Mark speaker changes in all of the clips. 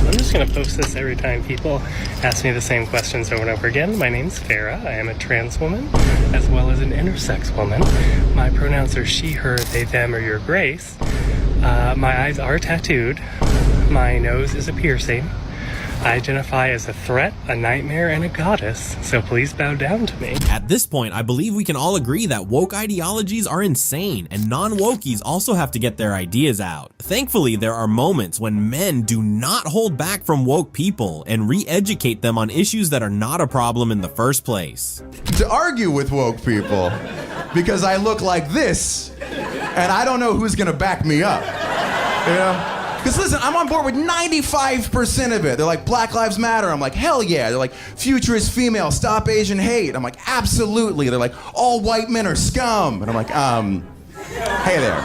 Speaker 1: I'm just going to post this every time people ask me the same questions over and over again. My name's Farah. I am a trans woman as well as an intersex woman. My pronouns are she, her, they, them, or your grace. My eyes are tattooed. My nose is a piercing. I identify as a threat, a nightmare, and a goddess, so please bow down to me.
Speaker 2: At this point, I believe we can all agree that woke ideologies are insane, and non-wokies also have to get their ideas out. Thankfully, there are moments when men do not hold back from woke people and re-educate them on issues that are not a problem in the first place.
Speaker 3: To argue with woke people, because I look like this, and I don't know who's gonna back me up, you know? Because listen, I'm on board with 95% of it. They're like, Black Lives Matter. I'm like, hell yeah. They're like, future is female, stop Asian hate. I'm like, absolutely. They're like, all white men are scum. And I'm like, hey there.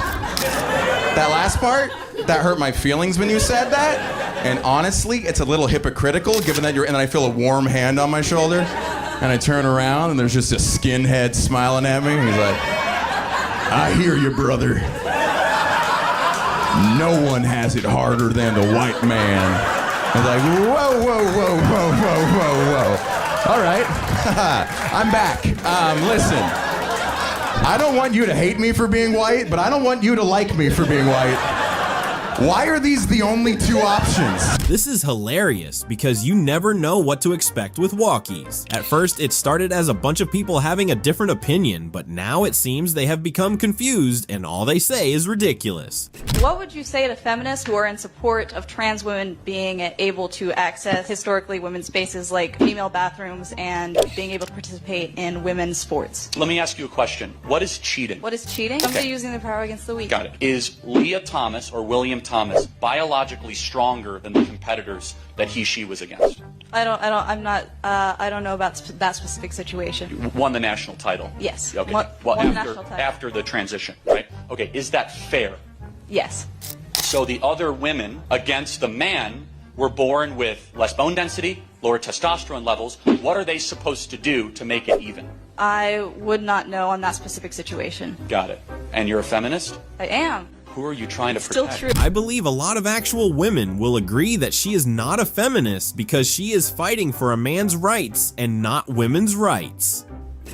Speaker 3: That last part, that hurt my feelings when you said that. And honestly, it's a little hypocritical given that and then I feel a warm hand on my shoulder. And I turn around and there's just a skinhead smiling at me. He's like, I hear you, brother. No one has it harder than the white man. I was like, whoa, whoa, whoa, whoa, whoa, whoa, whoa. All right, I'm back. Listen, I don't want you to hate me for being white, but I don't want you to like me for being white. Why are these the only two options?
Speaker 2: This is hilarious because you never know what to expect with walkies. At first, it started as a bunch of people having a different opinion, but now it seems they have become confused and all they say is ridiculous.
Speaker 4: What would you say to feminists who are in support of trans women being able to access historically women's spaces like female bathrooms and being able to participate in women's sports?
Speaker 5: Let me ask you a question. What is cheating?
Speaker 4: What is cheating? Somebody using their power against the weak.
Speaker 5: Got it. Is Leah Thomas or William Thomas biologically stronger than the competitors that she was against?
Speaker 4: I don't know about that specific situation.
Speaker 5: Won the national title.
Speaker 4: Yes.
Speaker 5: Okay.
Speaker 4: Won the national title.
Speaker 5: After the transition, right? Okay. Is that fair?
Speaker 4: Yes.
Speaker 5: So the other women against the man were born with less bone density, lower testosterone levels. What are they supposed to do to make it even?
Speaker 4: I would not know on that specific situation.
Speaker 5: Got it. And you're a feminist?
Speaker 4: I am.
Speaker 5: Who are you trying to
Speaker 4: Still
Speaker 5: protect?
Speaker 4: true.
Speaker 2: I believe a lot of actual women will agree that she is not a feminist because she is fighting for a man's rights and not women's rights.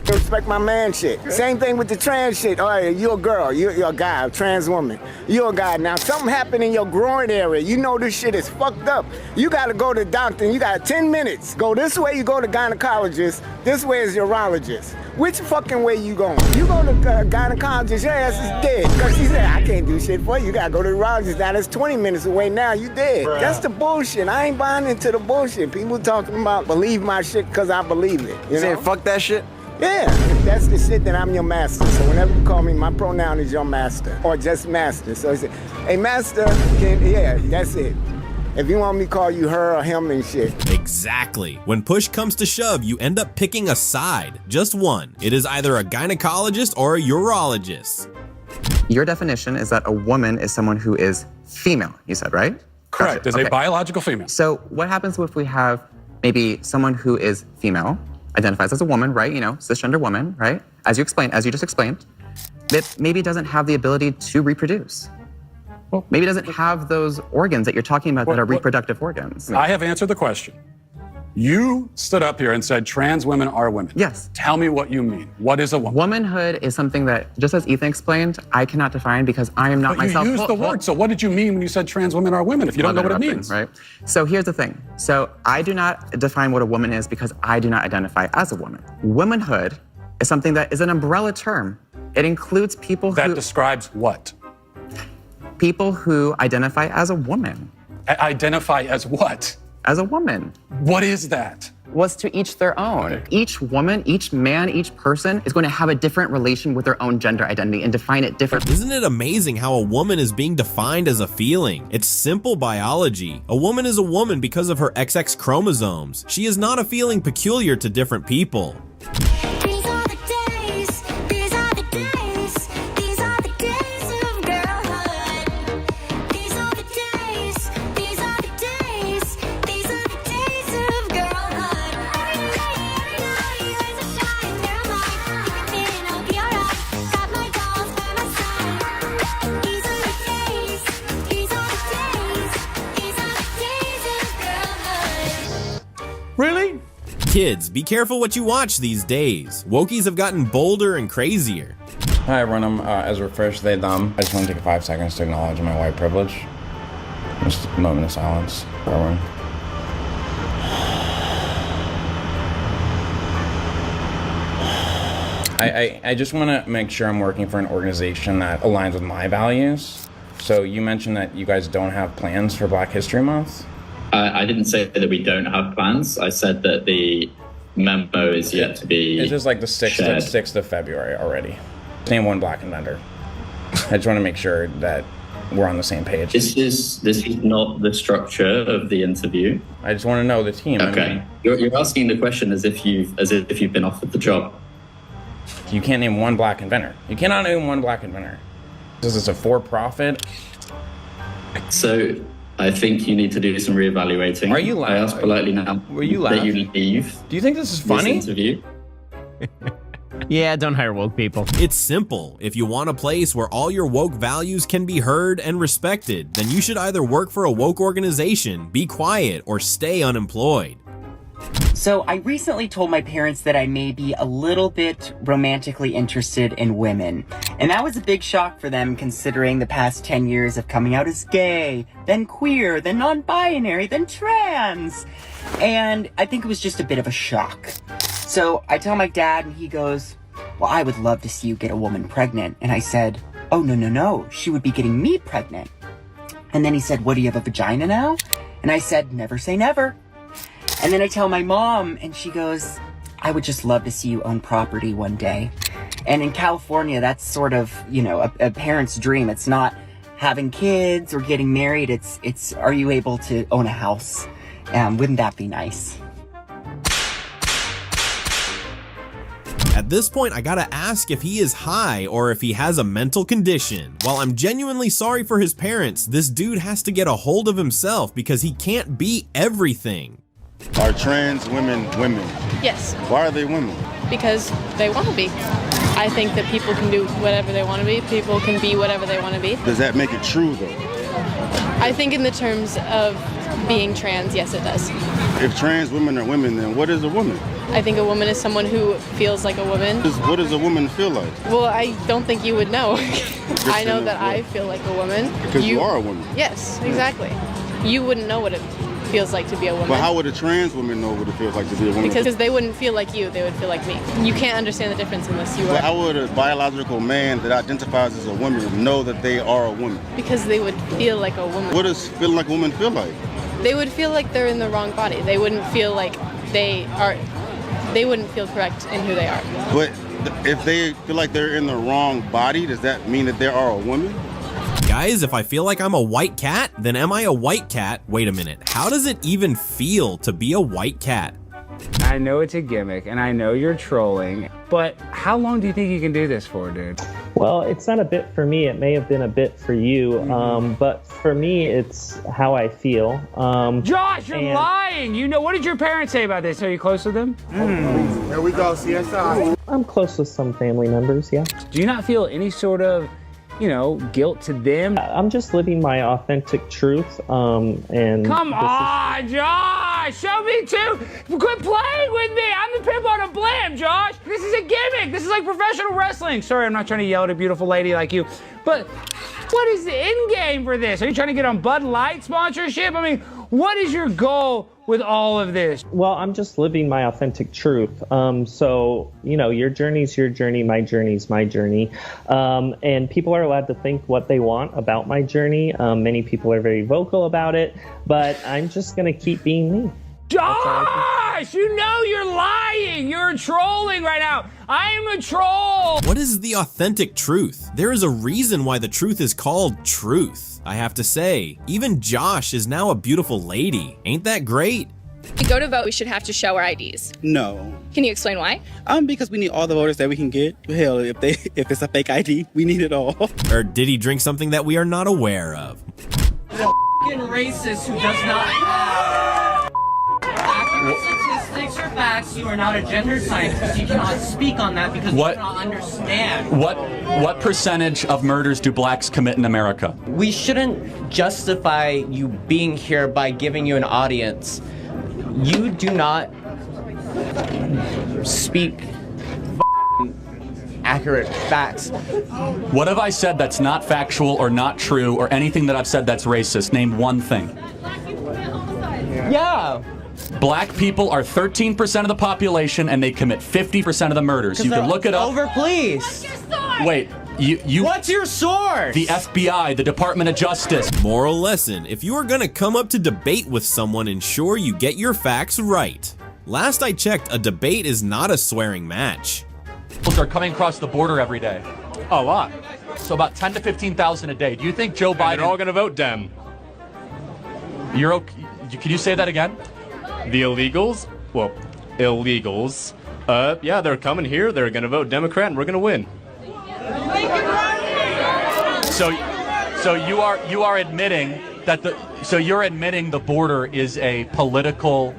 Speaker 6: Respect my man shit. Same thing with the trans shit. All right, you're a girl, you're a guy, a trans woman. You're a guy. Now, something happened in your groin area. You know this shit is fucked up. You gotta go to the doctor and you got 10 minutes. Go this way, you go to gynecologist. This way is urologist. Which fucking way you going? You go to gynecologist, your ass is dead. Because she said, I can't do shit for you. You gotta go to the urologist. Now, that's 20 minutes away now, you dead. Bruh. That's the bullshit. I ain't buying into the bullshit. People talking about believe my shit because I believe it. You
Speaker 7: saying fuck that shit?
Speaker 6: Yeah, if that's the shit, then I'm your master. So whenever you call me, my pronoun is your master, or just master. So he said, hey, master, yeah, that's it. If you want me to call you her or him and shit.
Speaker 2: Exactly. When push comes to shove, you end up picking a side. Just one. It is either a gynecologist or a urologist.
Speaker 7: Your definition is that a woman is someone who is female, you said, right?
Speaker 8: Correct,
Speaker 7: Gotcha.
Speaker 8: is a biological female.
Speaker 7: So what happens if we have maybe someone who is female, identifies as a woman, right? You know, cisgender woman, right? As you just explained, that maybe doesn't have the ability to reproduce. Well, maybe doesn't have those organs that you're talking about that are reproductive organs.
Speaker 8: I have answered the question. You stood up here and said trans women are women.
Speaker 7: Yes.
Speaker 8: Tell me what you mean. What is a woman?
Speaker 7: Womanhood is something that, just as Ethan explained, I cannot define because I am not myself.
Speaker 8: You used the word, so what did you mean when you said trans women are women if you don't know what it means?
Speaker 7: Right. So here's the thing. So I do not define what a woman is because I do not identify as a woman. Womanhood is something that is an umbrella term. It includes people
Speaker 8: that describes what?
Speaker 7: People who identify as a woman.
Speaker 8: Identify as what?
Speaker 7: As a woman.
Speaker 8: What is that?
Speaker 7: Was to each their own. Okay. Each woman, each man, each person is going to have a different relation with their own gender identity and define it differently.
Speaker 2: Isn't it amazing how a woman is being defined as a feeling? It's simple biology. A woman is a woman because of her XX chromosomes. She is not a feeling peculiar to different people.
Speaker 9: Really?
Speaker 2: Kids, be careful what you watch these days. Wokies have gotten bolder and crazier.
Speaker 10: Hi everyone, I'm Ezra Frisch, they, them. I just want to take 5 seconds to acknowledge my white privilege. Just a moment of silence for everyone. I just want to make sure I'm working for an organization that aligns with my values. So you mentioned that you guys don't have plans for Black History Month?
Speaker 11: I didn't say that we don't have plans. I said that the memo is yet to be
Speaker 10: It's just like the 6th of February already. Name one Black inventor. I just want to make sure that we're on the same page.
Speaker 11: This is not the structure of the interview.
Speaker 10: I just want to know the team.
Speaker 11: Okay.
Speaker 10: I mean,
Speaker 11: you're asking the question as if you've been offered the job.
Speaker 10: you can't name one Black inventor. You cannot name one Black inventor. This is a for-profit.
Speaker 11: So I think you need to do some reevaluating.
Speaker 10: Are you laughing?
Speaker 11: I ask politely now.
Speaker 10: Were you
Speaker 11: that you
Speaker 10: laughing?
Speaker 11: leave?
Speaker 10: Do you think this is funny?
Speaker 11: This interview.
Speaker 9: Yeah, don't hire woke people.
Speaker 2: It's simple. If you want a place where all your woke values can be heard and respected, then you should either work for a woke organization, be quiet, or stay unemployed.
Speaker 12: So I recently told my parents that I may be a little bit romantically interested in women. And that was a big shock for them considering the past 10 years of coming out as gay, then queer, then non-binary, then trans. And I think it was just a bit of a shock. So I tell my dad and he goes, well, I would love to see you get a woman pregnant. And I said, oh, no, she would be getting me pregnant. And then he said, what, do you have a vagina now? And I said, never say never. And then I tell my mom, and she goes, I would just love to see you own property one day. And in California, that's sort of, a parent's dream. It's not having kids or getting married. It's are you able to own a house? Wouldn't that be nice?
Speaker 2: At this point, I gotta ask if he is high or if he has a mental condition. While I'm genuinely sorry for his parents, this dude has to get a hold of himself because he can't be everything.
Speaker 13: Are trans women women?
Speaker 14: Yes.
Speaker 13: Why are they women?
Speaker 14: Because they want to be. I think that people can do whatever they want to be. People can be whatever they want to be.
Speaker 13: Does that make it true, though?
Speaker 14: I think in the terms of being trans, yes, it does.
Speaker 13: If trans women are women, then what is a woman?
Speaker 14: I think a woman is someone who feels like a woman.
Speaker 13: What does a woman feel like?
Speaker 14: Well, I don't think you would know. I know that
Speaker 13: what?
Speaker 14: I feel like a woman.
Speaker 13: Because you are a woman.
Speaker 14: Yes, exactly. You wouldn't know what it feels like to be a woman.
Speaker 13: But how would a trans woman know what it feels like to be a woman?
Speaker 14: Because they wouldn't feel like you, they would feel like me. You can't understand the difference unless you are.
Speaker 13: But how would a biological man that identifies as a woman know that they are a woman?
Speaker 14: Because they would feel like a woman.
Speaker 13: What does feeling like a woman feel like?
Speaker 14: They would feel like they're in the wrong body. They wouldn't feel like they wouldn't feel correct in who they are.
Speaker 13: But if they feel like they're in the wrong body, does that mean that they are a woman?
Speaker 2: Guys, if I feel like I'm a white cat, then am I a white cat? Wait a minute, how does it even feel to be a white cat?
Speaker 9: I know it's a gimmick, and I know you're trolling, but how long do you think you can do this for, dude?
Speaker 15: Well, it's not a bit for me. It may have been a bit for you, but for me, it's how I feel.
Speaker 9: Josh, you're lying! What did your parents say about this? Are you close with them?
Speaker 6: Here we go, CSI.
Speaker 15: I'm close with some family members, yeah.
Speaker 9: Do you not feel any sort of guilt to them?
Speaker 15: I'm just living my authentic truth, and...
Speaker 9: Come on, Josh! Show me too! Quit playing with me! I'm the pimp on a blimp, Josh! This is a gimmick! This is like professional wrestling! Sorry, I'm not trying to yell at a beautiful lady like you, but what is the end game for this? Are you trying to get on Bud Light sponsorship? I mean, what is your goal with all of this?
Speaker 15: Well, I'm just living my authentic truth. So, your journey's your journey, my journey's my journey. And people are allowed to think what they want about my journey. Many people are very vocal about it, but I'm just going to keep being me.
Speaker 9: Josh, you're lying. You're trolling right now. I am a troll.
Speaker 2: What is the authentic truth? There is a reason why the truth is called truth. I have to say, even Josh is now a beautiful lady. Ain't that great?
Speaker 16: To go to vote, we should have to show our IDs.
Speaker 17: No.
Speaker 16: Can you explain why?
Speaker 17: Because we need all the voters that we can get. Hell, if it's a fake ID, we need it all.
Speaker 2: Or did he drink something that we are not aware of?
Speaker 18: The f***ing racist who does not have accurate statistics or facts. You are not a gender scientist. You cannot speak on that because you cannot understand.
Speaker 5: What percentage of murders do blacks commit in America?
Speaker 18: We shouldn't justify you being here by giving you an audience.
Speaker 12: You do not speak accurate facts.
Speaker 5: What have I said that's not factual or not true or anything that I've said that's racist? Name one thing.
Speaker 12: Yeah.
Speaker 5: Black people are 13% of the population and they commit 50% of the murders. You can look it up.
Speaker 12: Over-policed.
Speaker 5: Wait, you.
Speaker 12: What's your source?
Speaker 5: The FBI, the Department of Justice.
Speaker 2: Moral lesson: if you are gonna come up to debate with someone, ensure you get your facts right. Last I checked, a debate is not a swearing match.
Speaker 5: Are coming across the border every day.
Speaker 19: A lot.
Speaker 5: So about 10 to 15,000 a day. Do you think Joe Biden?
Speaker 19: They're all going to vote Dem.
Speaker 5: You're okay? Can you say that again?
Speaker 19: The illegals? Well, illegals. Yeah, they're coming here. They're going to vote Democrat, and we're going to win.
Speaker 5: So you are admitting that you're admitting the border is a political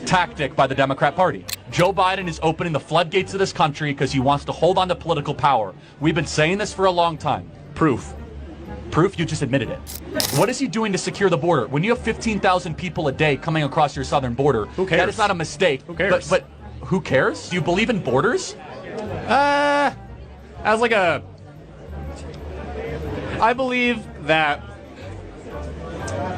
Speaker 5: tactic by the Democrat Party. Joe Biden is opening the floodgates of this country because he wants to hold on to political power. We've been saying this for a long time.
Speaker 19: Proof.
Speaker 5: Proof? You just admitted it. What is he doing to secure the border? When you have 15,000 people a day coming across your southern border,
Speaker 19: who cares?
Speaker 5: That is not a mistake.
Speaker 19: Who cares?
Speaker 5: But who cares? Do you believe in borders?
Speaker 19: As like a... I believe that...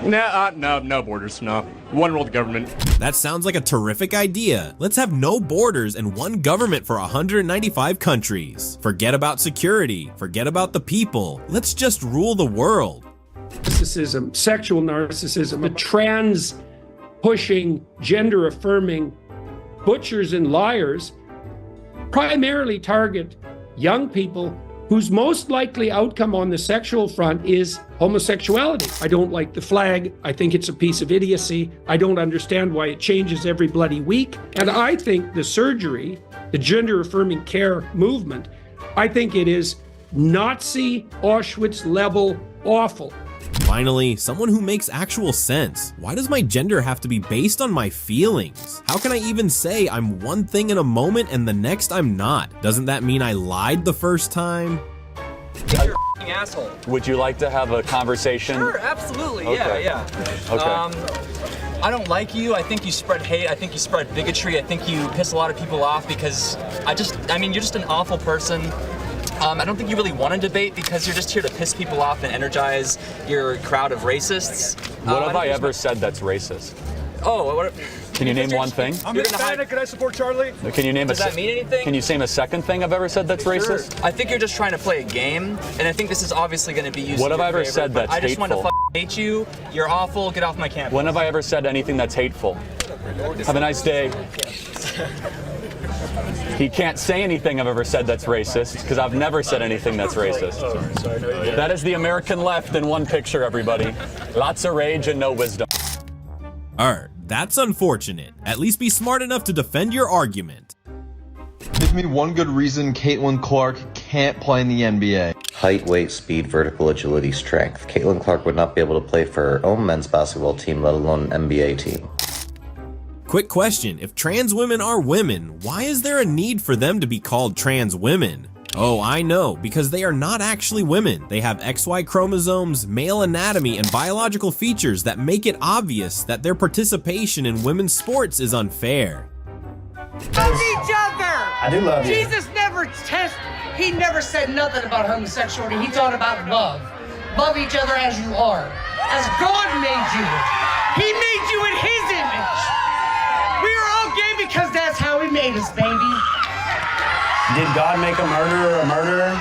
Speaker 19: No borders, no. One world government.
Speaker 2: That sounds like a terrific idea. Let's have no borders and one government for 195 countries. Forget about security, forget about the people. Let's just rule the world.
Speaker 20: Narcissism, sexual narcissism, the trans-pushing, gender-affirming butchers and liars primarily target young people whose most likely outcome on the sexual front is homosexuality. I don't like the flag. I think it's a piece of idiocy. I don't understand why it changes every bloody week. And I think the surgery, the gender-affirming care movement, I think it is Nazi, Auschwitz level awful.
Speaker 2: Finally, someone who makes actual sense. Why does my gender have to be based on my feelings? How can I even say I'm one thing in a moment and the next I'm not? Doesn't that mean I lied the first time?
Speaker 18: You're an asshole.
Speaker 5: Would you like to have a conversation?
Speaker 18: Sure, absolutely.
Speaker 5: Okay.
Speaker 18: Yeah.
Speaker 5: Okay.
Speaker 18: I don't like you. I think you spread hate. I think you spread bigotry. I think you piss a lot of people off because you're just an awful person. I don't think you really want to debate because you're just here to piss people off and energize your crowd of racists.
Speaker 5: What have I ever said that's racist?
Speaker 18: Oh, what?
Speaker 5: Can you name one thing?
Speaker 18: I'm Hispanic.
Speaker 19: Can I support Charlie?
Speaker 5: Can you name
Speaker 18: Does that mean anything?
Speaker 5: Can you name a second thing I've ever said that's racist?
Speaker 18: I think you're just trying to play a game, and I think this is obviously going to be used.
Speaker 5: What
Speaker 18: in
Speaker 5: have
Speaker 18: your
Speaker 5: I ever
Speaker 18: favor,
Speaker 5: said that's
Speaker 18: I just want to
Speaker 5: hateful?
Speaker 18: hate you. You're awful. Get off my campus.
Speaker 5: When have I ever said anything that's hateful? Have a nice day. He can't say anything I've ever said that's racist, because I've never said anything that's racist. That is the American left in one picture, everybody. Lots of rage and no wisdom.
Speaker 2: That's unfortunate. At least be smart enough to defend your argument.
Speaker 21: Give me one good reason Caitlin Clark can't play in the NBA.
Speaker 22: Height, weight, speed, vertical agility, strength. Caitlin Clark would not be able to play for her own men's basketball team, let alone an NBA team.
Speaker 2: Quick question, if trans women are women, why is there a need for them to be called trans women? Oh, I know, because they are not actually women. They have XY chromosomes, male anatomy, and biological features that make it obvious that their participation in women's sports is unfair.
Speaker 23: Love each other!
Speaker 24: I do love you.
Speaker 23: Jesus he never said nothing about homosexuality. He taught about love. Love each other as you are. As God made you. He made you in his image. We are all gay because that's how he made us, baby.
Speaker 24: Did God make a murderer a murderer?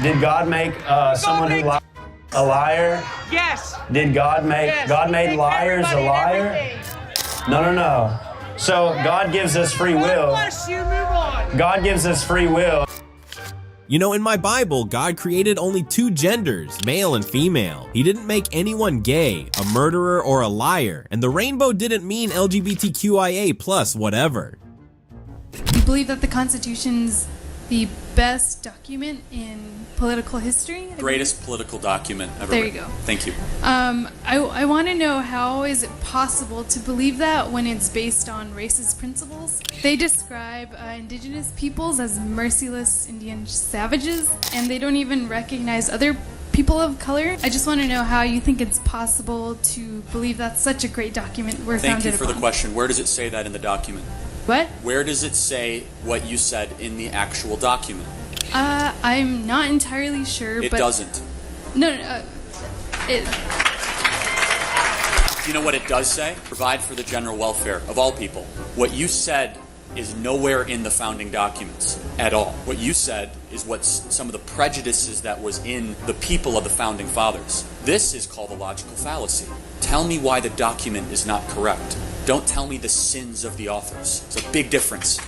Speaker 24: Did God make someone who lied a liar?
Speaker 23: Yes.
Speaker 24: Did God make God made liars a liar? No. So God gives us free will.
Speaker 23: Bless you, move on.
Speaker 24: God gives us free will.
Speaker 2: You know, in my Bible, God created only two genders, male and female. He didn't make anyone gay, a murderer, or a liar, and the rainbow didn't mean LGBTQIA+ whatever.
Speaker 25: We believe that the Constitution's the best document in political history.
Speaker 26: Greatest political document ever
Speaker 25: There you
Speaker 26: written.
Speaker 25: go.
Speaker 26: Thank you.
Speaker 25: I want to know, how is it possible to believe that when it's based on racist principles? They describe indigenous peoples as merciless Indian savages, and they don't even recognize other people of color. I just want to know how you think it's possible to believe that's such a great document we're
Speaker 26: Thank
Speaker 25: founded
Speaker 26: you for
Speaker 25: upon.
Speaker 26: the question. Where does it say that in the document?
Speaker 25: What?
Speaker 26: Where does it say what you said in the actual document?
Speaker 25: I'm not entirely sure,
Speaker 26: It
Speaker 25: but...
Speaker 26: doesn't.
Speaker 25: No,
Speaker 26: Do you know what it does say? Provide for the general welfare of all people. What you said is nowhere in the founding documents at all. What you said is what some of the prejudices that was in the people of the founding fathers. This is called a logical fallacy. Tell me why the document is not correct. Don't tell me the sins of the authors. It's a big difference.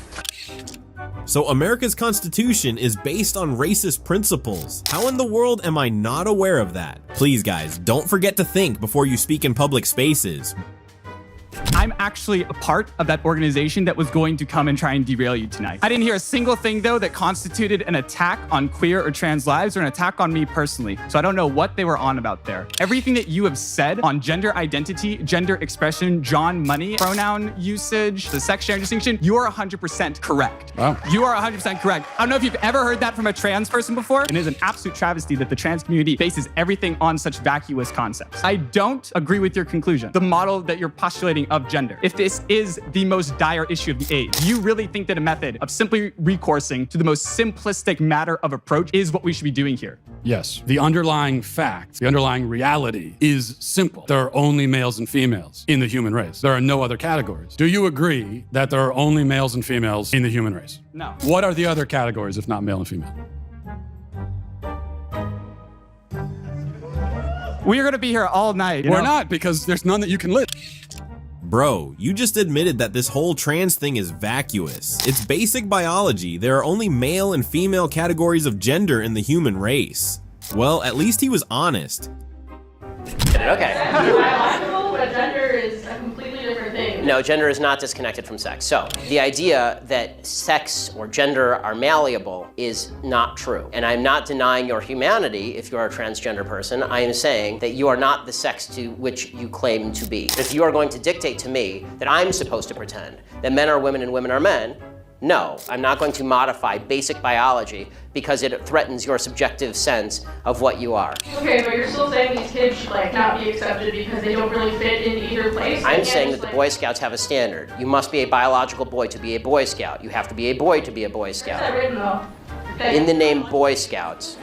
Speaker 2: So America's Constitution is based on racist principles. How in the world am I not aware of that? Please guys, don't forget to think before you speak in public spaces.
Speaker 1: I'm actually a part of that organization that was going to come and try and derail you tonight. I didn't hear a single thing, though, that constituted an attack on queer or trans lives or an attack on me personally. So I don't know what they were on about there. Everything that you have said on gender identity, gender expression, John Money, pronoun usage, the sex sharing distinction, you are 100% correct.
Speaker 3: Wow.
Speaker 1: You are 100% correct. I don't know if you've ever heard that from a trans person before. It is an absolute travesty that the trans community bases everything on such vacuous concepts. I don't agree with your conclusion, the model that you're postulating of gender. If this is the most dire issue of the age, do you really think that a method of simply recoursing to the most simplistic matter of approach is what we should be doing here?
Speaker 3: Yes, the underlying fact, the underlying reality is simple. There are only males and females in the human race. There are no other categories. Do you agree that there are only males and females in the human race?
Speaker 1: No.
Speaker 3: What are the other categories if not male and female?
Speaker 1: We are going to be here all night.
Speaker 3: We're not, because there's none that you can list.
Speaker 2: Bro, you just admitted that this whole trans thing is vacuous. It's basic biology. There are only male and female categories of gender in the human race. Well, at least he was honest.
Speaker 4: Okay.
Speaker 7: Biological, but gender is a completely different thing.
Speaker 4: No, gender is not disconnected from sex. So the idea that sex or gender are malleable is not true. And I'm not denying your humanity if you're a transgender person. I am saying that you are not the sex to which you claim to be. If you are going to dictate to me that I'm supposed to pretend that men are women and women are men, no, I'm not going to modify basic biology because it threatens your subjective sense of what you are.
Speaker 7: Okay, but you're still saying these kids should not be accepted because they don't really fit in either place?
Speaker 4: I'm saying that the Boy Scouts have a standard. You must be a biological boy to be a Boy Scout. You have to be a boy to be a Boy Scout.
Speaker 7: What's that written though? Okay.
Speaker 4: In the name Boy Scouts.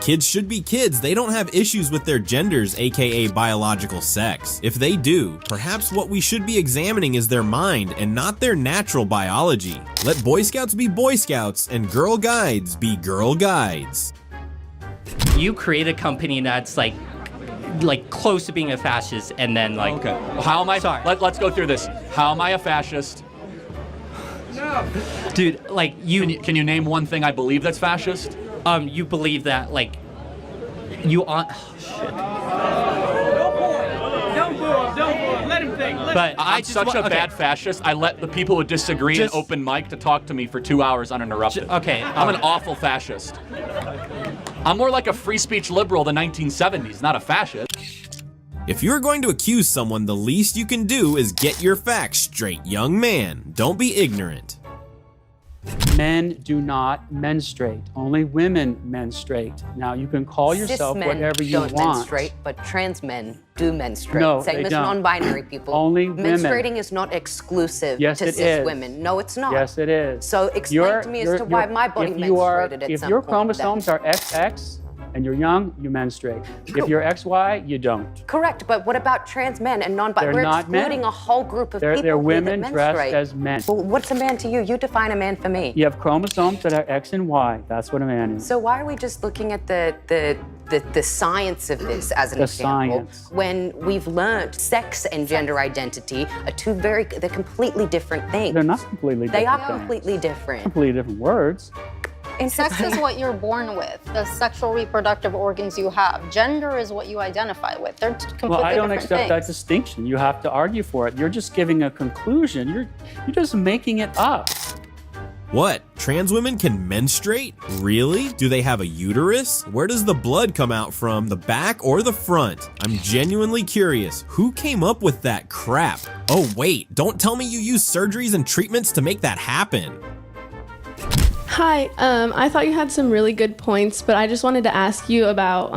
Speaker 2: Kids should be kids. They don't have issues with their genders, aka biological sex. If they do, perhaps what we should be examining is their mind and not their natural biology. Let Boy Scouts be Boy Scouts and Girl Guides be Girl Guides.
Speaker 8: You create a company that's like close to being a fascist, and then
Speaker 5: Okay. Well, how am I?
Speaker 8: Sorry.
Speaker 5: Let's go through this. How am I a fascist?
Speaker 8: No. Dude,
Speaker 5: Can you name one thing I believe that's fascist?
Speaker 8: You believe that you on. Oh, shit.
Speaker 9: Don't boo him. Let him think.
Speaker 8: But
Speaker 5: I'm such a bad fascist. I let the people who disagree in open mic to talk to me for 2 hours uninterrupted.
Speaker 8: Okay.
Speaker 5: I'm an awful fascist. I'm more like a free speech liberal of the 1970s, not a fascist.
Speaker 2: If you're going to accuse someone, the least you can do is get your facts straight, young man. Don't be ignorant.
Speaker 10: Men do not menstruate. Only women menstruate. Now, you can call yourself
Speaker 27: Cis men
Speaker 10: whatever you
Speaker 27: don't
Speaker 10: want.
Speaker 27: menstruate, but trans men do menstruate.
Speaker 10: No,
Speaker 27: Same
Speaker 10: they
Speaker 27: as
Speaker 10: don't.
Speaker 27: non-binary people.
Speaker 10: Only women.
Speaker 27: Menstruating is not exclusive
Speaker 10: Yes,
Speaker 27: to
Speaker 10: it
Speaker 27: cis
Speaker 10: is.
Speaker 27: women. No, it's not.
Speaker 10: Yes, it is.
Speaker 27: So explain to me as to why my body menstruated at
Speaker 10: If
Speaker 27: some
Speaker 10: your
Speaker 27: point
Speaker 10: chromosomes
Speaker 27: then.
Speaker 10: are XX and you're young, you menstruate. If you're XY, you don't.
Speaker 27: Correct, but what about trans men and non-binary?
Speaker 10: They're
Speaker 27: We're
Speaker 10: not men.
Speaker 27: excluding a whole group of
Speaker 10: They're
Speaker 27: people
Speaker 10: women
Speaker 27: that
Speaker 10: dressed
Speaker 27: menstruate.
Speaker 10: as men.
Speaker 27: Well, what's a man to you? You define a man for me.
Speaker 10: You have chromosomes that are X and Y. That's what a man is.
Speaker 27: So why are we just looking at the science of this as an
Speaker 10: The
Speaker 27: example
Speaker 10: science.
Speaker 27: when we've learned sex and gender identity are they're completely different things.
Speaker 10: They're not completely different
Speaker 27: They are
Speaker 10: things.
Speaker 27: completely different.
Speaker 10: Completely different words.
Speaker 28: Sex is what you're born with, the sexual reproductive organs you have. Gender is what you identify with. They're completely
Speaker 10: Well, I don't
Speaker 28: different
Speaker 10: accept that
Speaker 28: things.
Speaker 10: distinction. You have to argue for it. You're just giving a conclusion. You're just making it up.
Speaker 2: What? Trans women can menstruate? Really? Do they have a uterus? Where does the blood come out from, the back or the front? I'm genuinely curious. Who came up with that crap? Oh wait, don't tell me you use surgeries and treatments to make that happen.
Speaker 6: Hi, I thought you had some really good points, but I just wanted to ask you about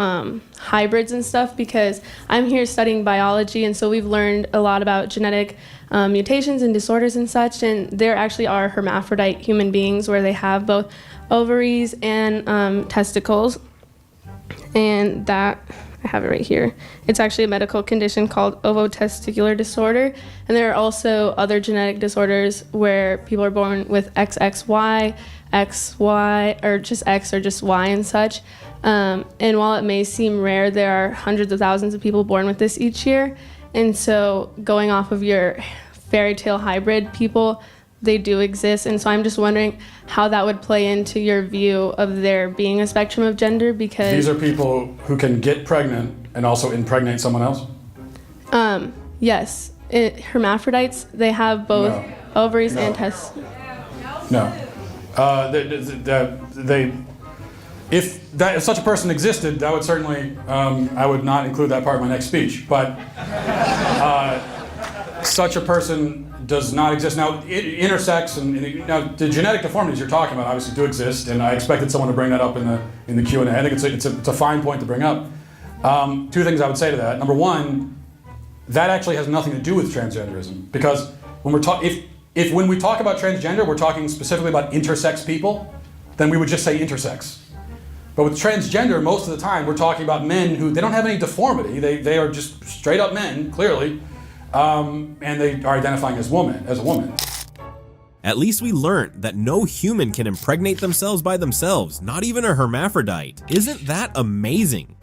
Speaker 6: hybrids and stuff because I'm here studying biology, and so we've learned a lot about genetic mutations and disorders and such, and there actually are hermaphrodite human beings where they have both ovaries and testicles, and that, I have it right here. It's actually a medical condition called ovotesticular disorder, and there are also other genetic disorders where people are born with XXY, XY, or just X or just Y and such. And while it may seem rare, there are hundreds of thousands of people born with this each year. And so going off of your fairy tale hybrid people, they do exist. And so I'm just wondering how that would play into your view of there being a spectrum of gender, because
Speaker 3: These are people who can get pregnant and also impregnate someone else?
Speaker 6: Yes. Hermaphrodites, they have both ovaries and testicles.
Speaker 3: No. If such a person existed, that would certainly, I would not include that part in my next speech. But such a person does not exist. Now, intersex and now the genetic deformities you're talking about obviously do exist, and I expected someone to bring that up in the Q&A. I think it's a fine point to bring up. Two things I would say to that. Number one, that actually has nothing to do with transgenderism, because when when we talk about transgender, we're talking specifically about intersex people, then we would just say intersex. But with transgender, most of the time, we're talking about men who, they don't have any deformity. They are just straight up men, clearly, and they are identifying as a woman.
Speaker 2: At least we learned that no human can impregnate themselves by themselves, not even a hermaphrodite. Isn't that amazing?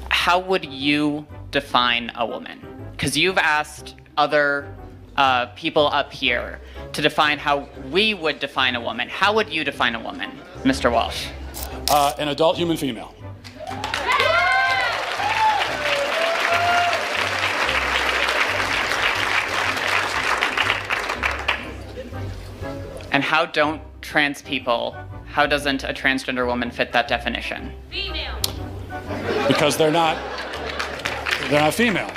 Speaker 11: How would you define a woman? Because you've asked other people up here to define how we would define a woman. How would you define a woman, Mr. Walsh?
Speaker 3: An adult human female.
Speaker 11: And how don't trans people, how doesn't a transgender woman fit that definition? Female.
Speaker 3: Because they're not female.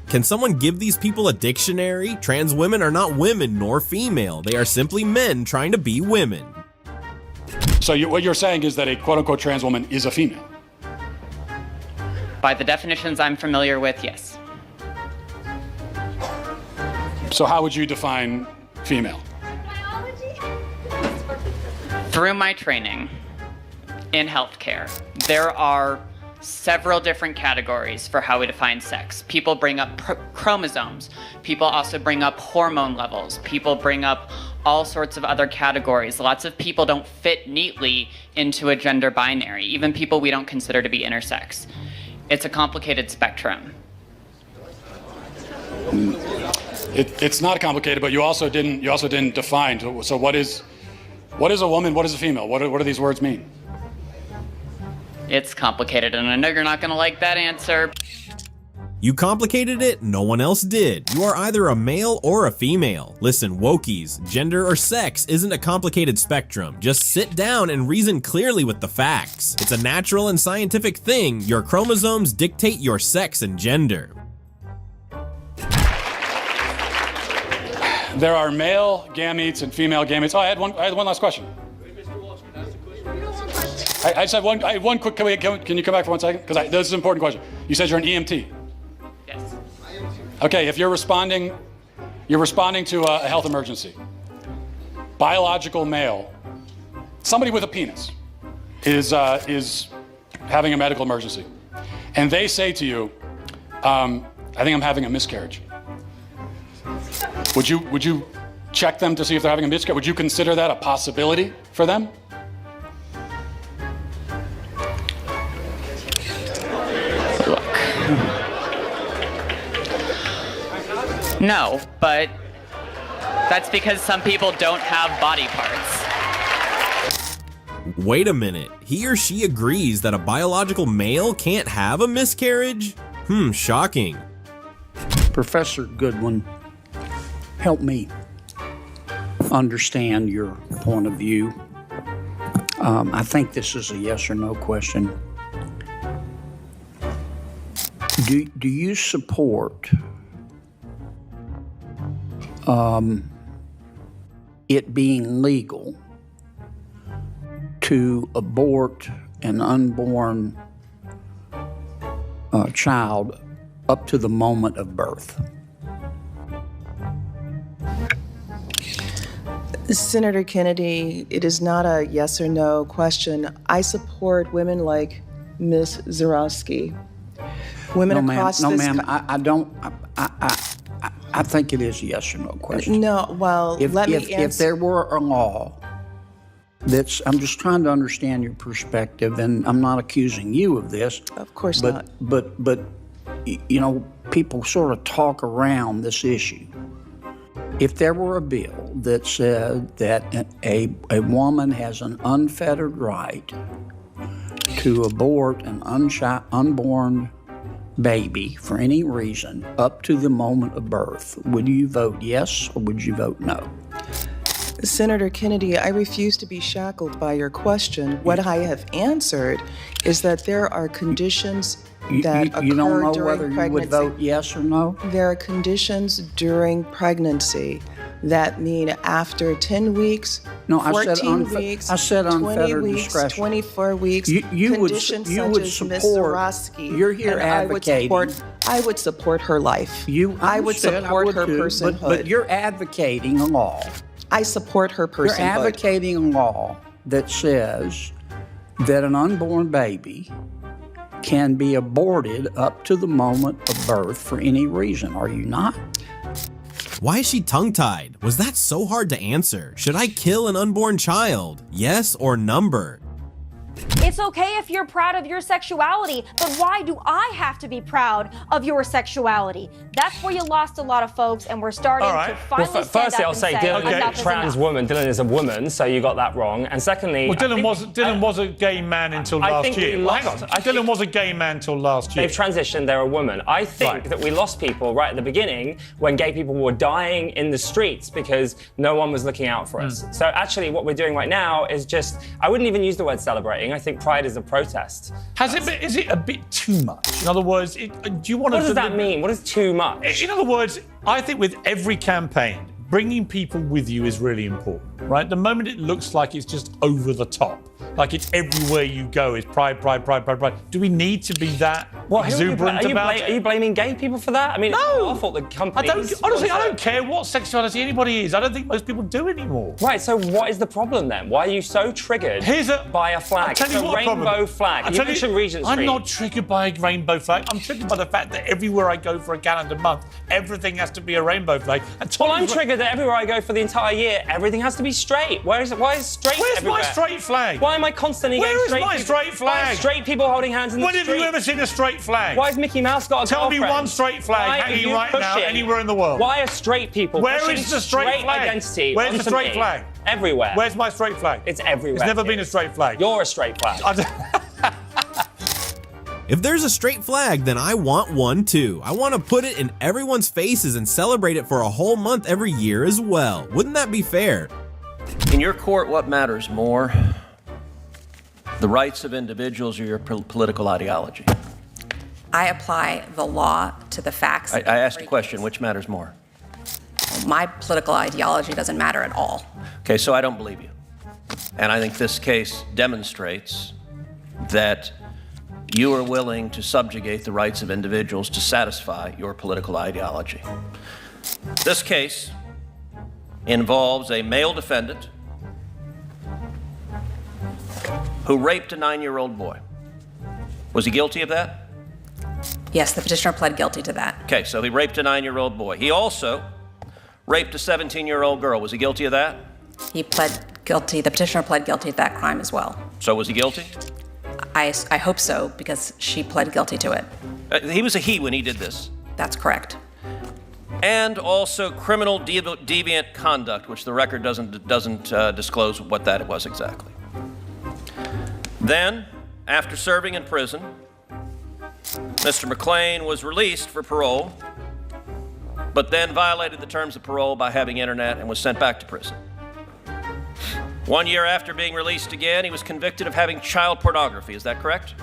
Speaker 2: Can someone give these people a dictionary? Trans women are not women nor female. They are simply men trying to be women.
Speaker 3: So what you're saying is that a quote-unquote trans woman is a female?
Speaker 11: By the definitions I'm familiar with, yes.
Speaker 3: So how would you define female?
Speaker 11: Through my training in healthcare, there are several different categories for how we define sex. People bring up chromosomes. People also bring up hormone levels. People bring up all sorts of other categories. Lots of people don't fit neatly into a gender binary, even people we don't consider to be intersex. It's a complicated spectrum.
Speaker 3: It's not complicated, but you also didn't define. So what is a woman? What is a female? What do these words mean?
Speaker 11: It's complicated, and I know you're not going to like that answer.
Speaker 2: You complicated it, no one else did. You are either a male or a female. Listen, wokies, gender or sex isn't a complicated spectrum. Just sit down and reason clearly with the facts. It's a natural and scientific thing. Your chromosomes dictate your sex and gender.
Speaker 3: There are male gametes and female gametes. Oh, I had one last question. I just have one quick. Can you come back for 1 second? Because this is an important question. You said you're an EMT.
Speaker 11: Yes.
Speaker 3: Okay, if you're responding to a health emergency. Biological male, somebody with a penis, is having a medical emergency, and they say to you, "I think I'm having a miscarriage." Would you check them to see if they're having a miscarriage? Would you consider that a possibility for them?
Speaker 11: No, but that's because some people don't have body parts.
Speaker 2: Wait a minute, he or she agrees that a biological male can't have a miscarriage? Shocking.
Speaker 12: Professor Goodwin, help me understand your point of view. I think this is a yes or no question. Do you support it being legal to abort an unborn child up to the moment of birth?
Speaker 13: Senator Kennedy, it is not a yes or no question. I support women like Ms. Zarowski. Women across this...
Speaker 12: No, ma'am, I don't... I think it is a yes or no question.
Speaker 13: No, well, let me answer.
Speaker 12: If there were a law that's... I'm just trying to understand your perspective, and I'm not accusing you of this.
Speaker 13: Of course not.
Speaker 12: But you know, people sort of talk around this issue. If there were a bill that said that a woman has an unfettered right to abort an unborn baby for any reason up to the moment of birth, would you vote yes or would you vote no?
Speaker 13: Senator Kennedy, I refuse to be shackled by your question. What I have answered is that there are conditions that occur
Speaker 12: you don't know
Speaker 13: during
Speaker 12: whether
Speaker 13: pregnancy.
Speaker 12: You would vote yes or no?
Speaker 13: There are conditions during pregnancy that mean after 10 weeks,
Speaker 12: no,
Speaker 13: 14 weeks,
Speaker 12: I said
Speaker 13: 20
Speaker 12: unfettered
Speaker 13: weeks,
Speaker 12: discretion.
Speaker 13: 24 weeks,
Speaker 12: would
Speaker 13: conditions such as Ms.
Speaker 12: support,
Speaker 13: Zarowski.
Speaker 12: you're here
Speaker 13: and
Speaker 12: advocating.
Speaker 13: I would support her life.
Speaker 12: I
Speaker 13: would support her
Speaker 12: too,
Speaker 13: personhood.
Speaker 12: But you're advocating a law.
Speaker 13: I support her personhood.
Speaker 12: You're advocating a law that says that an unborn baby can be aborted up to the moment of birth for any reason, are you not?
Speaker 2: Why is she tongue-tied? Was that so hard to answer? Should I kill an unborn child? Yes or number?
Speaker 14: It's okay if you're proud of your sexuality, but why do I have to be proud of your sexuality? That's where you lost a lot of folks, and we're starting to finally stand
Speaker 15: firstly,
Speaker 14: up
Speaker 15: I'll say
Speaker 14: and
Speaker 15: Dylan is
Speaker 14: enough
Speaker 15: a trans woman. Dylan is a woman, so you got that wrong. And secondly,
Speaker 16: well, Dylan was a gay man until last year.
Speaker 15: Well, hang on.
Speaker 16: Dylan was a gay man until last year.
Speaker 15: They've transitioned. They're a woman. I think that we lost people right at the beginning when gay people were dying in the streets because no one was looking out for us. So actually, what we're doing right now is just, I wouldn't even use the word celebrating. I think pride is a protest.
Speaker 16: Is it a bit too much? In other words, do you want to...
Speaker 15: What does that mean? What is too much?
Speaker 16: In other words, I think with every campaign, bringing people with you is really important, right? The moment it looks like it's just over the top, like it's everywhere you go is pride, pride, pride, pride, pride. Do we need to be that exuberant about it?
Speaker 15: Are you blaming gay people for that? I mean,
Speaker 16: no.
Speaker 15: It's our fault the companies...
Speaker 16: Honestly, I don't care what sexuality anybody is. I don't think most people do anymore.
Speaker 15: Right, so what is the problem then? Why are you so triggered by a flag?
Speaker 16: It's a
Speaker 15: rainbow flag. You mentioned Regent Street.
Speaker 16: I'm not triggered by a rainbow flag. I'm triggered by the fact that everywhere I go for a calendar month, everything has to be a rainbow flag.
Speaker 15: Well, I'm triggered that everywhere I go for the entire year, everything has to be straight. Why is straight everywhere?
Speaker 16: Where's my straight flag?
Speaker 15: Why am I constantly getting straight?
Speaker 16: Where is my straight flag?
Speaker 15: Why are straight people holding hands in the street?
Speaker 16: When have you ever seen a straight flag?
Speaker 15: Why has Mickey Mouse got a girlfriend?
Speaker 16: Tell me one straight flag hanging right now anywhere in the world.
Speaker 15: Why are straight people
Speaker 16: Where is the straight flag?
Speaker 15: Identity?
Speaker 16: Where's the straight flag?
Speaker 15: Everywhere.
Speaker 16: Where's my straight flag?
Speaker 15: It's everywhere.
Speaker 16: It's never been a straight flag.
Speaker 15: You're a straight flag.
Speaker 2: If there's a straight flag, then I want one too. I want to put it in everyone's faces and celebrate it for a whole month every year as well. Wouldn't that be fair?
Speaker 17: In your court, what matters more? The rights of individuals or your political ideology?
Speaker 18: I apply the law to the facts.
Speaker 17: I asked a question, which matters more?
Speaker 18: My political ideology doesn't matter at all.
Speaker 17: Okay, so I don't believe you. And I think this case demonstrates that you are willing to subjugate the rights of individuals to satisfy your political ideology. This case involves a male defendant who raped a 9-year-old boy. Was he guilty of that?
Speaker 18: Yes, the petitioner pled guilty to that.
Speaker 17: Okay, so he raped a 9-year-old boy. He also raped a 17-year-old girl. Was he guilty of that?
Speaker 18: He pled guilty. The petitioner pled guilty to that crime as well.
Speaker 17: So was he guilty?
Speaker 18: I hope so, because she pled guilty to it.
Speaker 17: He was a he when he did this.
Speaker 18: That's correct.
Speaker 17: And also criminal deviant conduct, which the record doesn't disclose what that was exactly. Then, after serving in prison, Mr. McLean was released for parole, but then violated the terms of parole by having internet and was sent back to prison. 1 year after being released again, he was convicted of having child pornography. Is that correct?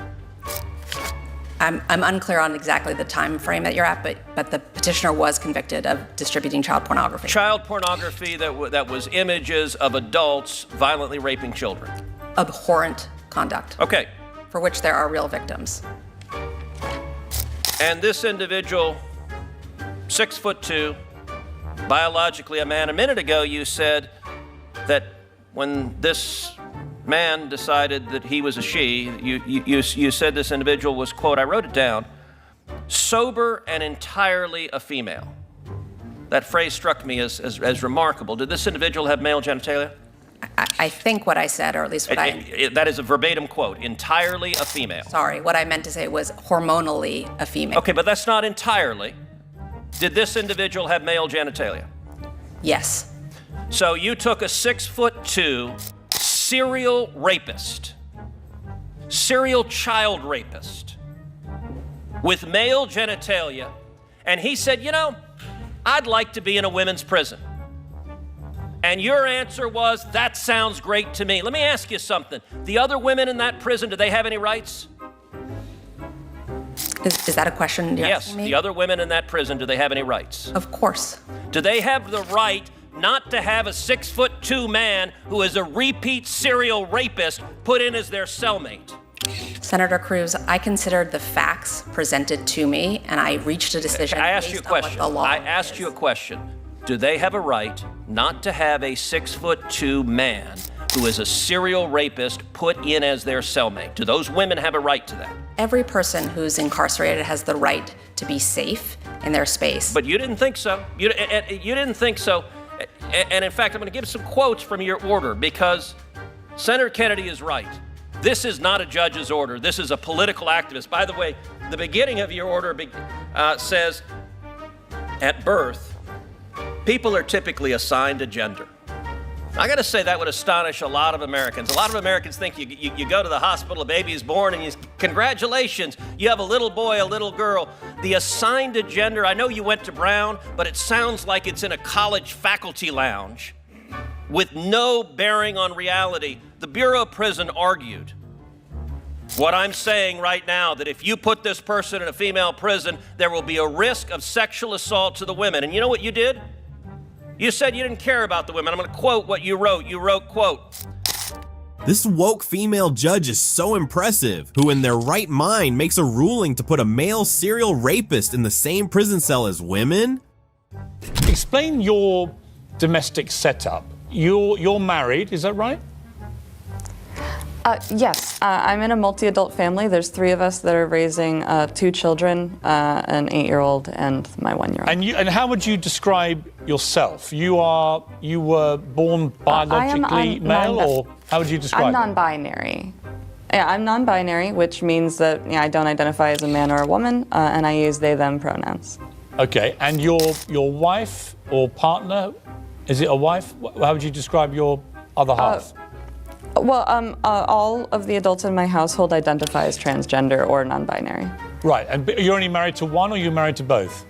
Speaker 18: I'm unclear on exactly the time frame that you're at, but the petitioner was convicted of distributing child pornography.
Speaker 17: Child pornography that was images of adults violently raping children.
Speaker 18: Abhorrent conduct.
Speaker 17: Okay.
Speaker 18: For which there are real victims.
Speaker 17: And this individual, 6'2", biologically a man. A minute ago you said that when this man decided that he was a she, you said this individual was, quote, I wrote it down, sober and entirely a female. That phrase struck me as remarkable. Did this individual have male genitalia?
Speaker 18: I think what I said, or at least what
Speaker 17: that is a verbatim quote, entirely a female.
Speaker 18: Sorry, what I meant to say was hormonally a female.
Speaker 17: Okay, but that's not entirely. Did this individual have male genitalia?
Speaker 18: Yes.
Speaker 17: So you took a 6'2" serial rapist, serial child rapist with male genitalia, and he said, you know, I'd like to be in a women's prison. And your answer was, that sounds great to me. Let me ask you something. The other women in that prison, do they have any rights?
Speaker 18: Is that a question you're asking me?
Speaker 17: Yes, the other women in that prison, do they have any rights?
Speaker 18: Of course.
Speaker 17: Do they have the right not to have a 6'2" man who is a repeat serial rapist put in as their cellmate?
Speaker 18: Senator Cruz, I considered the facts presented to me, and I reached a decision.
Speaker 17: I asked you a question. I asked you a question. Do they have a right not to have a 6'2" man who is a serial rapist put in as their cellmate? Do those women have a right to that?
Speaker 18: Every person who's incarcerated has the right to be safe in their space.
Speaker 17: But you didn't think so. You didn't think so. And in fact, I'm going to give some quotes from your order because Senator Kennedy is right. This is not a judge's order. This is a political activist. By the way, the beginning of your order says, at birth, people are typically assigned a gender. I got to say that would astonish a lot of Americans. A lot of Americans think you go to the hospital, a baby is born, and congratulations, you have a little boy, a little girl. The assigned a gender, I know you went to Brown, but it sounds like it's in a college faculty lounge with no bearing on reality. The Bureau of Prison argued. What I'm saying right now, that if you put this person in a female prison, there will be a risk of sexual assault to the women. And you know what you did? You said you didn't care about the women. I'm going to quote what you wrote. You wrote, quote,
Speaker 2: This woke female judge is so impressive, who in their right mind makes a ruling to put a male serial rapist in the same prison cell as women?
Speaker 16: Explain your domestic setup. You're married, is that right?
Speaker 19: Yes, I'm in a multi-adult family. There's 3 of us that are raising 2 children, an 8-year-old and my 1-year-old.
Speaker 16: And how would you describe yourself? You were born biologically male, or how would you describe
Speaker 19: I'm non-binary. Yeah, I'm non-binary, which means that I don't identify as a man or a woman, and I use they/them pronouns.
Speaker 16: Okay, and your wife or partner, is it a wife? How would you describe your other half?
Speaker 19: All of the adults in my household identify as transgender or non-binary.
Speaker 16: Right, and you're only married to one, or you're married to both?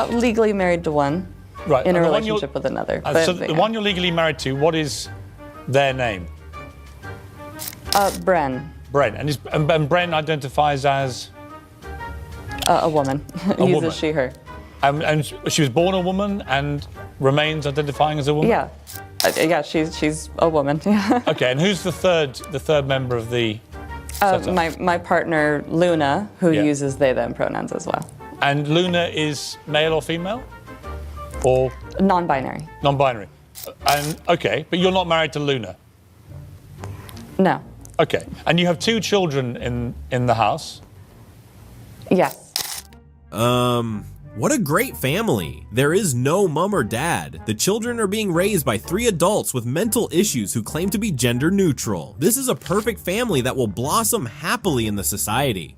Speaker 19: Legally married to one,
Speaker 16: right,
Speaker 19: in a relationship with another.
Speaker 16: So the one you're legally married to, what is their name?
Speaker 19: Bren.
Speaker 16: Bren, and Bren identifies as?
Speaker 19: A woman. Uses
Speaker 16: woman.
Speaker 19: she, her.
Speaker 16: And she was born a woman and remains identifying as a woman?
Speaker 19: Yeah. Yeah, she's a woman.
Speaker 16: Okay, and who's the third member of the setup?
Speaker 19: My partner, Luna, who uses they/them pronouns as well.
Speaker 16: And Luna is male or female? Or?
Speaker 19: Non-binary.
Speaker 16: Non-binary. And okay, but you're not married to Luna?
Speaker 19: No.
Speaker 16: Okay, and you have 2 children in the house?
Speaker 19: Yes.
Speaker 2: What a great family. There is no mom or dad. The children are being raised by 3 adults with mental issues who claim to be gender neutral. This is a perfect family that will blossom happily in the society.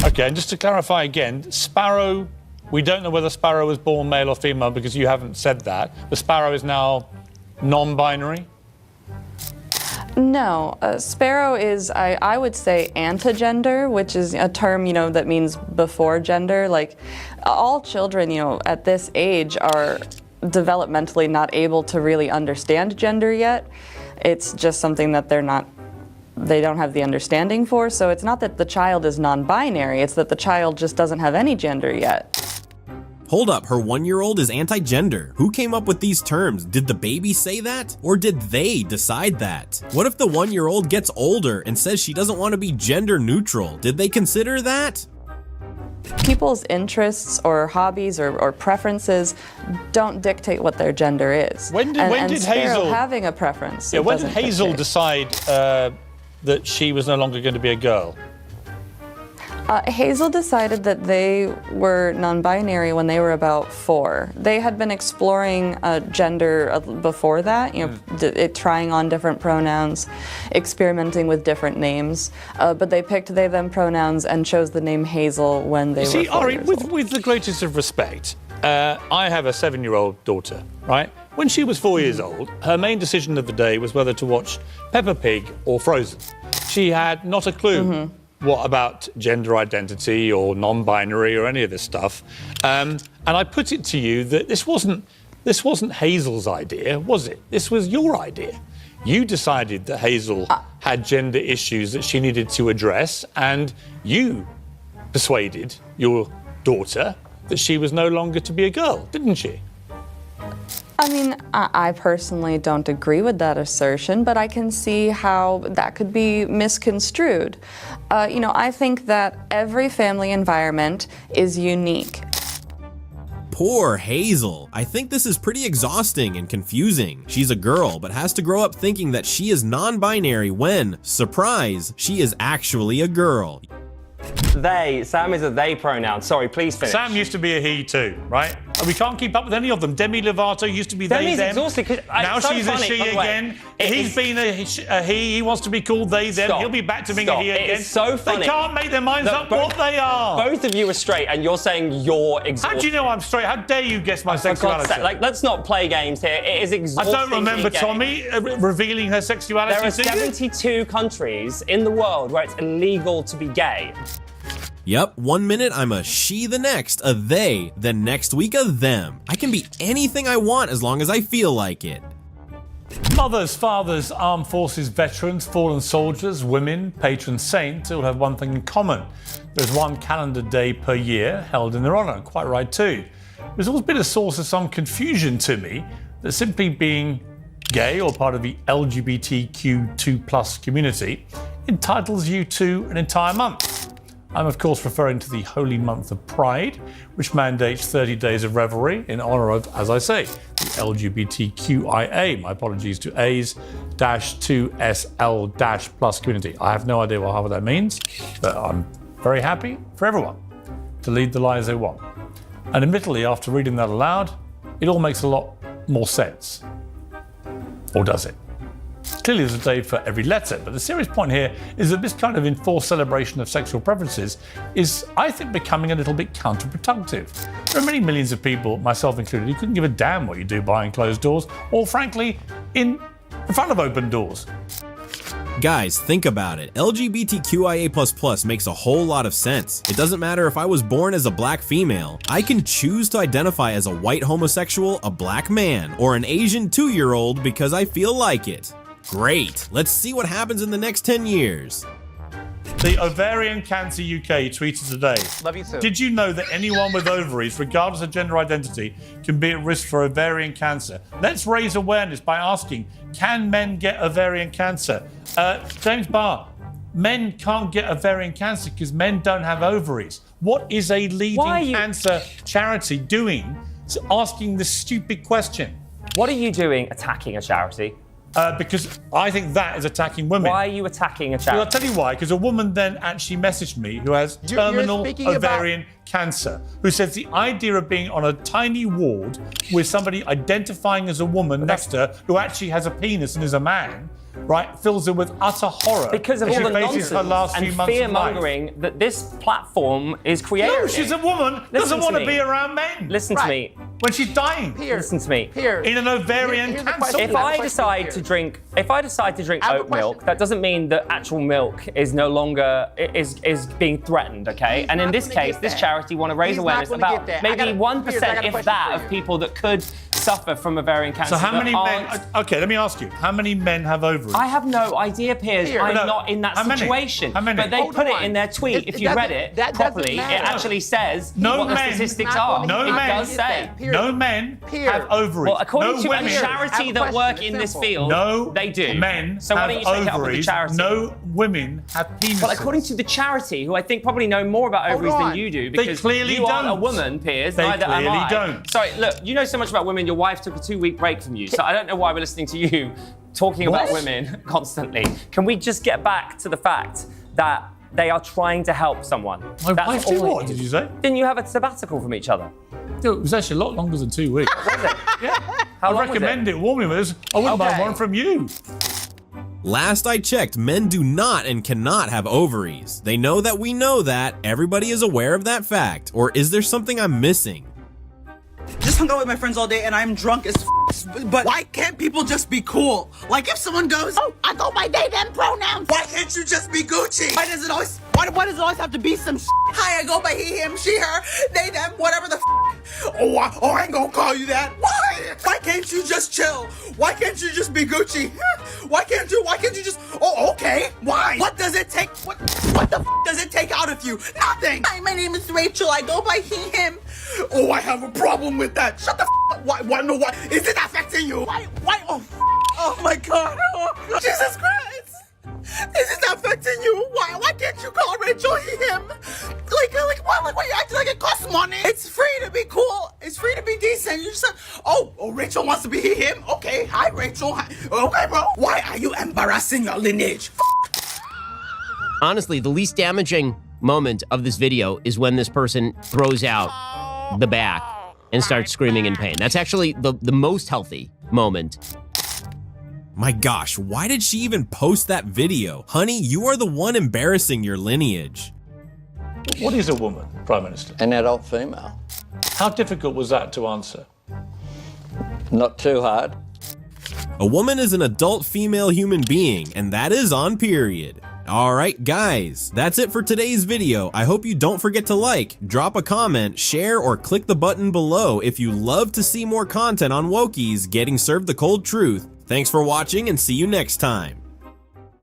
Speaker 16: Okay, and just to clarify again, Sparrow, we don't know whether Sparrow was born male or female because you haven't said that, but Sparrow is now non-binary?
Speaker 19: No, Sparrow is, I would say, anti-gender, which is a term, that means before gender. Like, all children, at this age are developmentally not able to really understand gender yet. It's just something that they're not they don't have the understanding for. So it's not that the child is non-binary, it's that the child just doesn't have any gender yet.
Speaker 2: Hold up, her 1-year-old is anti-gender. Who came up with these terms? Did the baby say that? Or did they decide that? What if the 1-year-old gets older and says she doesn't want to be gender neutral? Did they consider that?
Speaker 19: People's interests or hobbies or preferences don't dictate what their gender is.
Speaker 16: When did Hazel
Speaker 19: having a preference?
Speaker 16: Yeah, when did Hazel decide that she was no longer going to be a girl?
Speaker 19: Hazel decided that they were non-binary when they were about 4. They had been exploring gender before that, trying on different pronouns, experimenting with different names, but they picked they, them pronouns and chose the name Hazel when they were 4
Speaker 16: Ari,
Speaker 19: years old.
Speaker 16: with the greatest of respect, I have a 7-year-old daughter, right? When she was 4 years old, her main decision of the day was whether to watch Peppa Pig or Frozen. She had not a clue what about gender identity or non-binary or any of this stuff. And I put it to you that this wasn't Hazel's idea, was it? This was your idea. You decided that Hazel had gender issues that she needed to address, and you persuaded your daughter that she was no longer to be a girl, didn't she?
Speaker 19: I mean, I personally don't agree with that assertion, but I can see how that could be misconstrued. I think that every family environment is unique.
Speaker 2: Poor Hazel. I think this is pretty exhausting and confusing. She's a girl, but has to grow up thinking that she is non-binary when, surprise, she is actually a girl.
Speaker 15: They. Sam is a they pronoun. Sorry, please finish.
Speaker 16: Sam used to be a he too, right? And we can't keep up with any of them. Demi Lovato used to be
Speaker 15: Demi's
Speaker 16: they, them.
Speaker 15: exhausted.
Speaker 16: Now
Speaker 15: so
Speaker 16: she's
Speaker 15: funny,
Speaker 16: a she
Speaker 15: by the way.
Speaker 16: again. He's been a he. He wants to be called they, them.
Speaker 15: Stop.
Speaker 16: He'll be back to being
Speaker 15: Stop.
Speaker 16: a he again.
Speaker 15: It is so funny.
Speaker 16: They can't make their minds up what they are.
Speaker 15: Both of you are straight, and you're saying you're exhausted.
Speaker 16: How do you know I'm straight? How dare you guess my
Speaker 15: For God's
Speaker 16: sexuality?
Speaker 15: sake, let's not play games here. It is exhausting.
Speaker 16: I don't remember Tommy revealing her sexuality.
Speaker 15: There are 72 countries in the world where it's illegal to be gay.
Speaker 2: Yep, 1 minute I'm a she, the next a they, then next week a them. I can be anything I want as long as I feel like it.
Speaker 16: Mothers, fathers, armed forces veterans, fallen soldiers, women, patron saints all have one thing in common. There's one calendar day per year held in their honour. Quite right too. There's always been a source of some confusion to me that simply being gay or part of the LGBTQ2+ community entitles you to an entire month. I'm of course referring to the holy month of Pride, which mandates 30 days of revelry in honour of, as I say, the LGBTQIA, my apologies to A's-2SL-plus community. I have no idea what half of that means, but I'm very happy for everyone to lead the lives they want. And admittedly, after reading that aloud, it all makes a lot more sense. Or does it? Clearly there's a day for every letter, but the serious point here is that this kind of enforced celebration of sexual preferences is, I think, becoming a little bit counterproductive. There are many millions of people, myself included, who couldn't give a damn what you do behind closed doors, or frankly, in front of open doors.
Speaker 2: Guys, think about it. LGBTQIA++ makes a whole lot of sense. It doesn't matter if I was born as a black female. I can choose to identify as a white homosexual, a black man, or an Asian 2-year-old because I feel like it. Great. Let's see what happens in the next 10 years.
Speaker 16: The Ovarian Cancer UK tweeted today.
Speaker 1: Love you too.
Speaker 16: Did you know that anyone with ovaries, regardless of gender identity, can be at risk for ovarian cancer? Let's raise awareness by asking, can men get ovarian cancer? James Barr, men can't get ovarian cancer because men don't have ovaries. What is a leading cancer charity doing asking this stupid question?
Speaker 15: What are you doing attacking a charity?
Speaker 16: Because I think that is attacking women.
Speaker 15: Why are you attacking a charity?
Speaker 16: Well, I'll tell you why. Because a woman then actually messaged me who has terminal ovarian cancer, who says the idea of being on a tiny ward with somebody identifying as a woman next to her who actually has a penis and is a man, right, fills her with utter horror.
Speaker 15: Because of all the nonsense
Speaker 16: her last few
Speaker 15: and
Speaker 16: months
Speaker 15: fear-mongering that this platform is creating.
Speaker 16: No, she's a woman, doesn't want to be around men.
Speaker 15: Listen to me.
Speaker 16: When she's dying.
Speaker 15: Listen to me.
Speaker 16: In an ovarian cancer.
Speaker 15: If I decide to drink oat milk, that doesn't mean that actual milk is no longer is being threatened, okay? And in this case, this charity charity want to raise
Speaker 9: He's not
Speaker 15: awareness
Speaker 9: gonna
Speaker 15: about
Speaker 9: get that.
Speaker 15: maybe 1%,
Speaker 9: Piers, I got a
Speaker 15: if
Speaker 9: question
Speaker 15: that,
Speaker 9: for
Speaker 15: of
Speaker 9: you.
Speaker 15: people that could suffer from ovarian cancer.
Speaker 16: So how
Speaker 15: that
Speaker 16: many men?
Speaker 15: aren't-
Speaker 16: Okay, let me ask you. How many men have ovaries?
Speaker 15: I have no idea, Piers.
Speaker 16: Piers.
Speaker 15: I'm
Speaker 16: No,
Speaker 15: not in that
Speaker 16: how many?
Speaker 15: situation.
Speaker 16: How many?
Speaker 15: But they
Speaker 16: Hold
Speaker 15: put
Speaker 16: on.
Speaker 15: it in their tweet. If you read it
Speaker 9: that doesn't
Speaker 15: properly, it
Speaker 9: matter.
Speaker 15: actually says
Speaker 16: No
Speaker 15: what the
Speaker 16: men-
Speaker 15: statistics
Speaker 9: Not
Speaker 15: are.
Speaker 9: gonna
Speaker 16: No
Speaker 15: it
Speaker 16: men-
Speaker 15: does say.
Speaker 16: No men have ovaries.
Speaker 15: Well, according
Speaker 16: no
Speaker 15: to
Speaker 16: women.
Speaker 15: a charity that work in this field,
Speaker 16: no
Speaker 15: they do.
Speaker 16: men
Speaker 15: So why
Speaker 16: have
Speaker 15: don't you take it up with the
Speaker 16: ovaries.
Speaker 15: charity?
Speaker 16: No women have penises.
Speaker 15: Well, according to the charity, who I think probably know more about ovaries
Speaker 16: on.
Speaker 15: than you do,
Speaker 16: They
Speaker 15: because
Speaker 16: clearly
Speaker 15: you aren't a
Speaker 16: don't.
Speaker 15: woman, Piers,
Speaker 16: They
Speaker 15: neither am
Speaker 16: clearly
Speaker 15: I.
Speaker 16: don't.
Speaker 15: Sorry, look, you know so much about women, your wife took a 2-week break from you, so I don't know why we're listening to you talking about women constantly. Can we just get back to the fact that they are trying to help someone?
Speaker 16: My
Speaker 15: That's
Speaker 16: wife did
Speaker 15: all it
Speaker 16: what,
Speaker 15: is.
Speaker 16: did you say?
Speaker 15: Didn't you have a sabbatical from each other?
Speaker 16: No, it was actually a lot longer than 2 weeks.
Speaker 15: Was it?
Speaker 16: Yeah.
Speaker 15: How
Speaker 16: I
Speaker 15: long was
Speaker 16: recommend it warmly. I wouldn't buy one from you.
Speaker 2: Last I checked, men do not and cannot have ovaries. They know that we know that. Everybody is aware of that fact. Or is there something I'm missing?
Speaker 1: Just hung out with my friends all day and I'm drunk as but why can't people just be cool? Like if someone goes, oh, I go by they, them pronouns. Why can't you just be Gucci? Why does it always have to be some hi, I go by he, him, she, her, they, them, whatever the Oh, I ain't gonna call you that. Why? Why can't you just chill? Why can't you just be Gucci? Why can't you just, oh, okay. Why? What does it take? What the does it take out of you? Nothing. Hi, my name is Rachel. I go by he, him. Oh, I have a problem with that. Shut the up. Why? No, why? Is it affecting you? Why? Oh my God. Oh, Jesus Christ. Is it affecting you? Why can't you call Rachel he, him? Why you acting like it costs money? It's free to be cool. It's free to be decent. You just said, oh, Rachel wants to be he, him? Okay, hi, Rachel. Hi. Okay, bro. Why are you embarrassing your lineage?
Speaker 4: Honestly, the least damaging moment of this video is when this person throws out the back and starts screaming in pain. That's actually the most healthy moment.
Speaker 2: My gosh, why did she even post that video? Honey, you are the one embarrassing your lineage.
Speaker 16: What is a woman, Prime Minister?
Speaker 12: An adult female.
Speaker 16: How difficult was that to answer?
Speaker 12: Not too hard.
Speaker 2: A woman is an adult female human being, and that is on period. Alright guys, that's it for today's video. I hope you don't forget to like, drop a comment, share, or click the button below if you love to see more content on Wokies getting served the cold truth. Thanks for watching and see you next time.